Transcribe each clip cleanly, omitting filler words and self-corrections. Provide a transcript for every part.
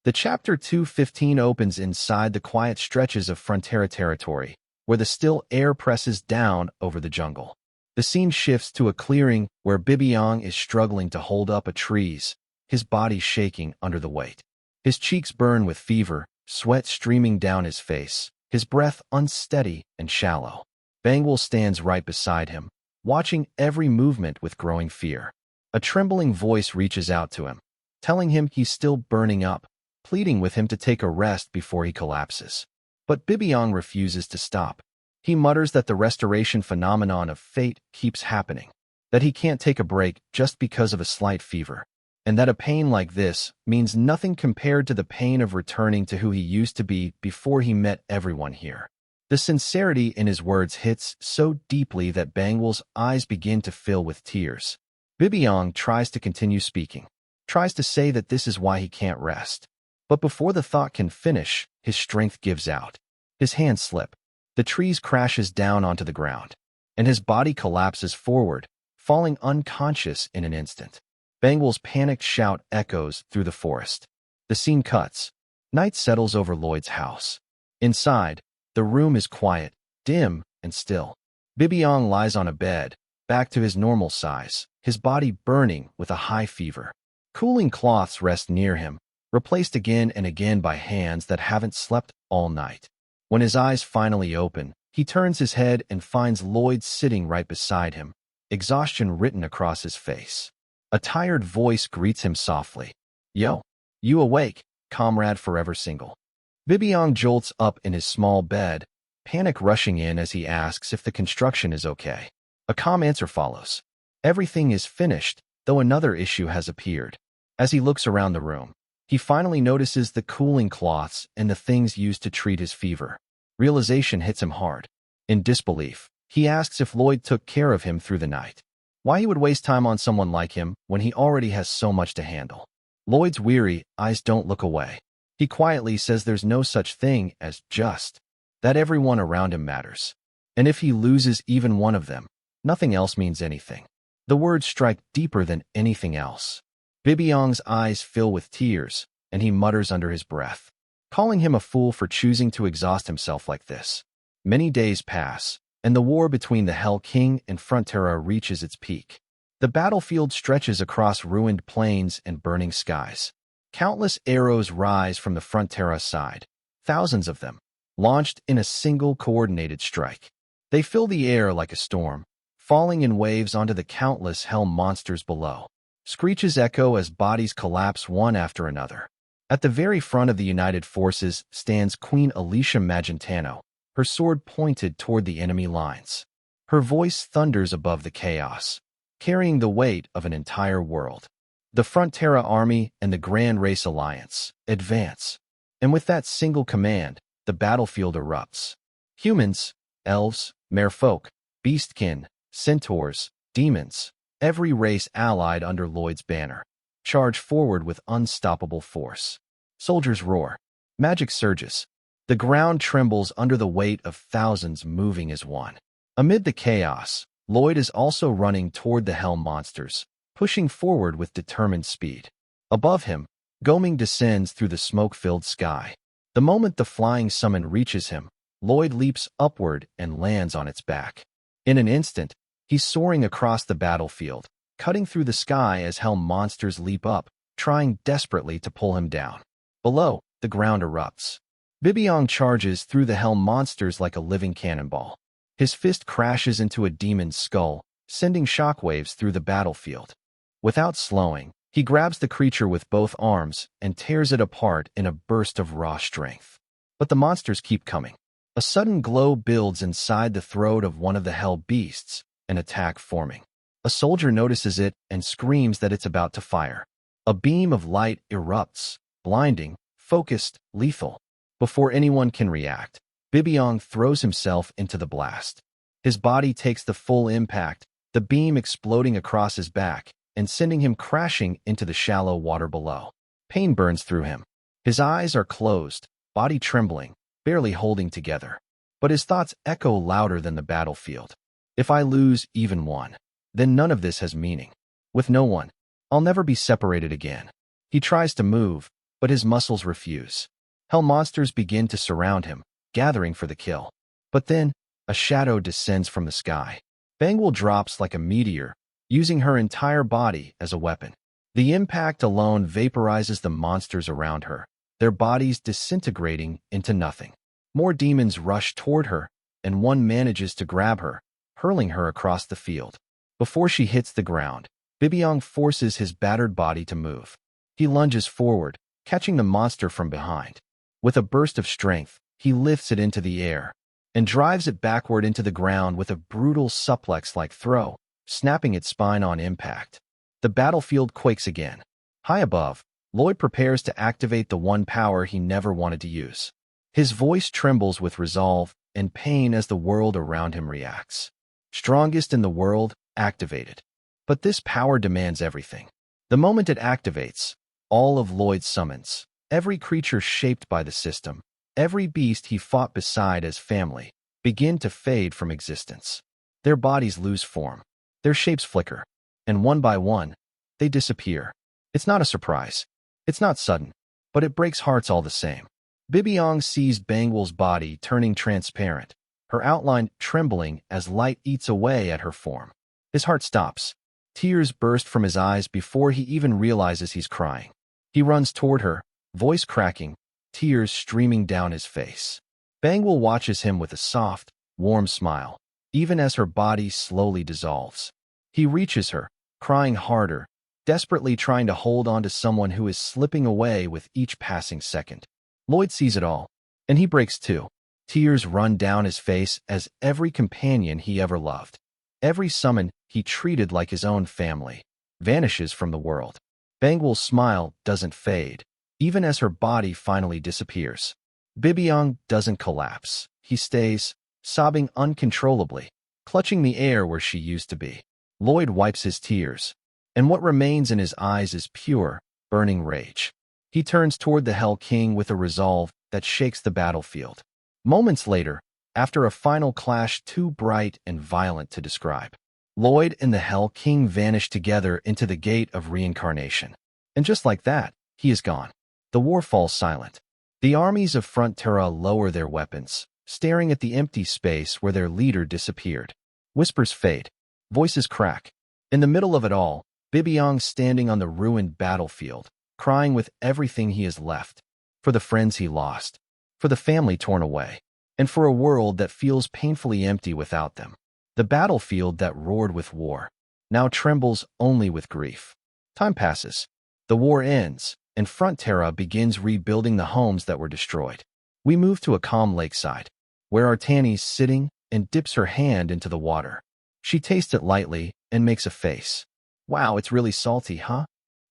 The chapter 215 opens inside the quiet stretches of Frontera territory, where the still air presses down over the jungle. The scene shifts to a clearing where Bibiang is struggling to hold up a trees, his body shaking under the weight. His cheeks burn with fever, sweat streaming down his face, his breath unsteady and shallow. Bangla stands right beside him, watching every movement with growing fear. A trembling voice reaches out to him, telling him he's still burning up, pleading with him to take a rest before he collapses. But Bibiang refuses to stop. He mutters that the restoration phenomenon of fate keeps happening, that he can't take a break just because of a slight fever, and that a pain like this means nothing compared to the pain of returning to who he used to be before he met everyone here. The sincerity in his words hits so deeply that Bangla's eyes begin to fill with tears. Bibiang tries to continue speaking, tries to say that this is why he can't rest. But before the thought can finish, his strength gives out. His hands slip. The trees crashes down onto the ground, and his body collapses forward, falling unconscious in an instant. Bangla's panicked shout echoes through the forest. The scene cuts. Night settles over Lloyd's house. Inside, the room is quiet, dim, and still. Bibiang lies on a bed, back to his normal size, his body burning with a high fever. Cooling cloths rest near him, replaced again and again by hands that haven't slept all night. When his eyes finally open, he turns his head and finds Lloyd sitting right beside him, exhaustion written across his face. A tired voice greets him softly. "Yo, you awake, comrade forever single." Bibiang jolts up in his small bed, panic rushing in as he asks if the construction is okay. A calm answer follows. Everything is finished, though another issue has appeared. As he looks around the room, he finally notices the cooling cloths and the things used to treat his fever. Realization hits him hard. In disbelief, he asks if Lloyd took care of him through the night. Why he would waste time on someone like him when he already has so much to handle. Lloyd's weary eyes don't look away. He quietly says there's no such thing as just, that everyone around him matters. And if he loses even one of them, nothing else means anything. The words strike deeper than anything else. Bibiang's eyes fill with tears, and he mutters under his breath, calling him a fool for choosing to exhaust himself like this. Many days pass, and the war between the Hell King and Frontera reaches its peak. The battlefield stretches across ruined plains and burning skies. Countless arrows rise from the Frontera side, thousands of them, launched in a single coordinated strike. They fill the air like a storm, falling in waves onto the countless hell monsters below. Screeches echo as bodies collapse one after another. At the very front of the united forces stands Queen Alicia Magentano, her sword pointed toward the enemy lines. Her voice thunders above the chaos, carrying the weight of an entire world. The Frontera Army and the Grand Race Alliance advance, and with that single command, the battlefield erupts. Humans, elves, merfolk, beastkin, centaurs, demons, every race allied under Lloyd's banner, charge forward with unstoppable force. Soldiers roar. Magic surges. The ground trembles under the weight of thousands moving as one. Amid the chaos, Lloyd is also running toward the hell monsters, pushing forward with determined speed. Above him, Goming descends through the smoke-filled sky. The moment the flying summon reaches him, Lloyd leaps upward and lands on its back. In an instant, he's soaring across the battlefield, cutting through the sky as hell monsters leap up, trying desperately to pull him down. Below, the ground erupts. Bibiang charges through the hell monsters like a living cannonball. His fist crashes into a demon's skull, sending shockwaves through the battlefield. Without slowing, he grabs the creature with both arms and tears it apart in a burst of raw strength. But the monsters keep coming. A sudden glow builds inside the throat of one of the hell beasts, an attack forming. A soldier notices it and screams that it's about to fire. A beam of light erupts, blinding, focused, lethal. Before anyone can react, Bibiang throws himself into the blast. His body takes the full impact, the beam exploding across his back and sending him crashing into the shallow water below. Pain burns through him. His eyes are closed, body trembling, barely holding together. But his thoughts echo louder than the battlefield. If I lose even one, then none of this has meaning. With no one, I'll never be separated again. He tries to move, but his muscles refuse. Hell monsters begin to surround him, gathering for the kill. But then, a shadow descends from the sky. Bangla drops like a meteor, using her entire body as a weapon. The impact alone vaporizes the monsters around her, their bodies disintegrating into nothing. More demons rush toward her, and one manages to grab her, hurling her across the field. Before she hits the ground, Bibiong forces his battered body to move. He lunges forward, catching the monster from behind. With a burst of strength, he lifts it into the air and drives it backward into the ground with a brutal suplex-like throw, snapping its spine on impact. The battlefield quakes again. High above, Lloyd prepares to activate the one power he never wanted to use. His voice trembles with resolve and pain as the world around him reacts. Strongest in the world, activated. But this power demands everything. The moment it activates, all of Lloyd's summons, every creature shaped by the system, every beast he fought beside as family, begin to fade from existence. Their bodies lose form. Their shapes flicker. And one by one, they disappear. It's not a surprise. It's not sudden. But it breaks hearts all the same. Bibiong sees Bangla's body turning transparent, her outline trembling as light eats away at her form. His heart stops. Tears burst from his eyes before he even realizes he's crying. He runs toward her, voice cracking, tears streaming down his face. Bangla watches him with a soft, warm smile, even as her body slowly dissolves. He reaches her, crying harder, desperately trying to hold on to someone who is slipping away with each passing second. Lloyd sees it all, and he breaks too. Tears run down his face as every companion he ever loved, every summon he treated like his own family, vanishes from the world. Bangla's smile doesn't fade, even as her body finally disappears. Bibiong doesn't collapse. He stays, sobbing uncontrollably, clutching the air where she used to be. Lloyd wipes his tears, and what remains in his eyes is pure, burning rage. He turns toward the Hell King with a resolve that shakes the battlefield. Moments later, after a final clash too bright and violent to describe, Lloyd and the Hell King vanish together into the gate of reincarnation. And just like that, he is gone. The war falls silent. The armies of Frontera lower their weapons, staring at the empty space where their leader disappeared. Whispers fade. Voices crack. In the middle of it all, Bibiong standing on the ruined battlefield, crying with everything he has left. For the friends he lost. For the family torn away. And for a world that feels painfully empty without them. The battlefield that roared with war now trembles only with grief. Time passes. The war ends, and Frontera begins rebuilding the homes that were destroyed. We move to a calm lakeside, where Artani's sitting and dips her hand into the water. She tastes it lightly and makes a face. Wow, it's really salty, huh?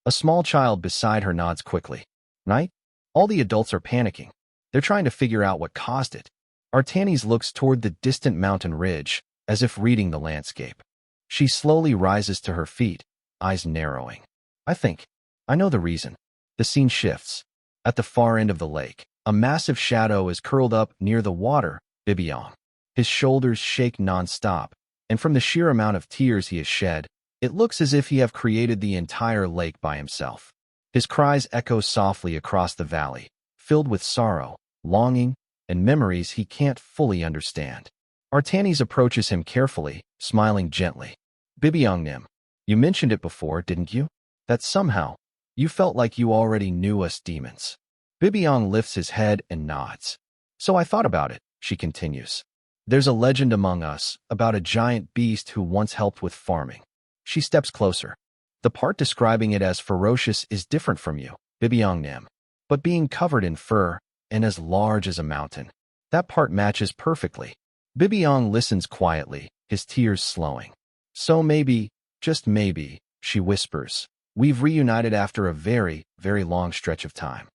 A small child beside her nods quickly. Right? All the adults are panicking. They're trying to figure out what caused it. Artanis looks toward the distant mountain ridge, as if reading the landscape. She slowly rises to her feet, eyes narrowing. I know the reason. The scene shifts. At the far end of the lake, a massive shadow is curled up near the water, Bibiong. His shoulders shake non-stop, and from the sheer amount of tears he has shed, it looks as if he have created the entire lake by himself. His cries echo softly across the valley, filled with sorrow, longing, and memories he can't fully understand. Artanis approaches him carefully, smiling gently. Bibiong Nim, you mentioned it before, didn't you? That somehow, you felt like you already knew us demons. Bibiong lifts his head and nods. So I thought about it, she continues. There's a legend among us about a giant beast who once helped with farming. She steps closer. The part describing it as ferocious is different from you, Bibiong Nim, but being covered in fur and as large as a mountain. That part matches perfectly. Bibiong listens quietly, his tears slowing. So maybe, just maybe, she whispers, we've reunited after a very, very long stretch of time.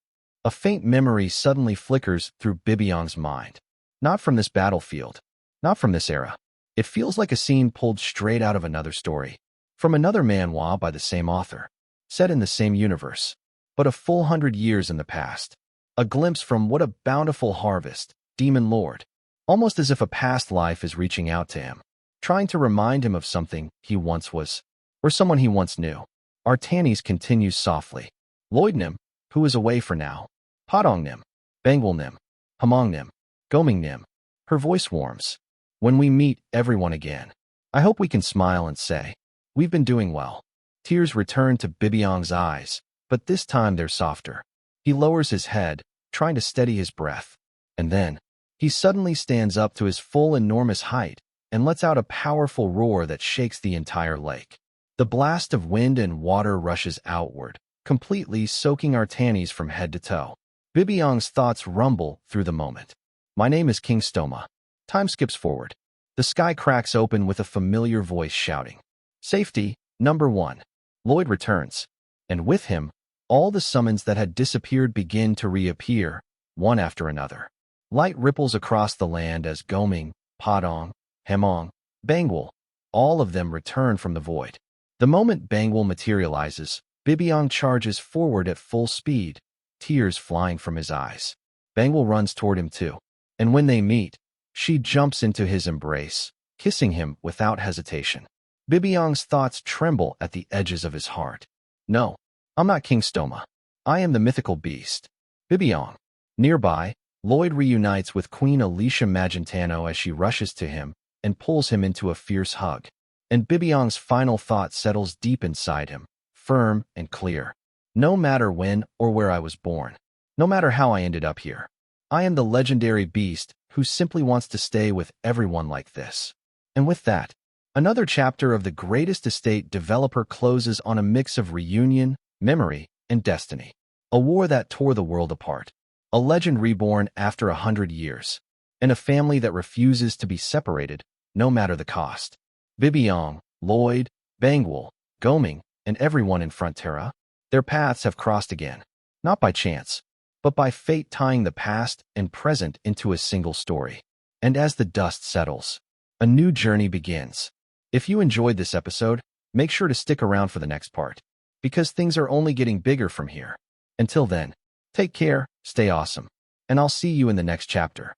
A faint memory suddenly flickers through Bibiong's mind. Not from this battlefield. Not from this era. It feels like a scene pulled straight out of another story. From another manhwa by the same author. Set in the same universe. But a full 100 years in the past. A glimpse from what a bountiful harvest, Demon Lord. Almost as if a past life is reaching out to him. Trying to remind him of something he once was. Or someone he once knew. Artanis continues softly. Lloydnim, Who is away for now? Padongnim, Bangwalnim, Hamongnim, Gomingnim. Her voice warms. When we meet everyone again, I hope we can smile and say, we've been doing well. Tears return to Bibiong's eyes, but this time they're softer. He lowers his head, trying to steady his breath. And then, he suddenly stands up to his full enormous height and lets out a powerful roar that shakes the entire lake. The blast of wind and water rushes outward, completely soaking Artanis from head to toe. Bibiong's thoughts rumble through the moment. My name is King Stoma. Time skips forward. The sky cracks open with a familiar voice shouting, Safety, number 1. Lloyd returns, and with him, all the summons that had disappeared begin to reappear, one after another. Light ripples across the land as Goming, Padong, Hemong, Bangwal, all of them return from the void. The moment Bangwal materializes, Bibiong charges forward at full speed, tears flying from his eyes. Bangwal runs toward him too, and when they meet, she jumps into his embrace, kissing him without hesitation. Bibiong's thoughts tremble at the edges of his heart. No, I'm not King Stoma. I am the mythical beast. Bibiong. Nearby, Lloyd reunites with Queen Alicia Magentano as she rushes to him and pulls him into a fierce hug. And Bibiong's final thought settles deep inside him, firm and clear. No matter when or where I was born, no matter how I ended up here, I am the legendary beast who simply wants to stay with everyone like this. And with that, another chapter of The Greatest Estate Developer closes on a mix of reunion, memory, and destiny. A war that tore the world apart. A legend reborn after 100 years. And a family that refuses to be separated, no matter the cost. Bibiong, Lloyd, Bangwal, Goming, and everyone in Frontera, their paths have crossed again. Not by chance, but by fate tying the past and present into a single story. And as the dust settles, a new journey begins. If you enjoyed this episode, make sure to stick around for the next part, because things are only getting bigger from here. Until then, take care, stay awesome, and I'll see you in the next chapter.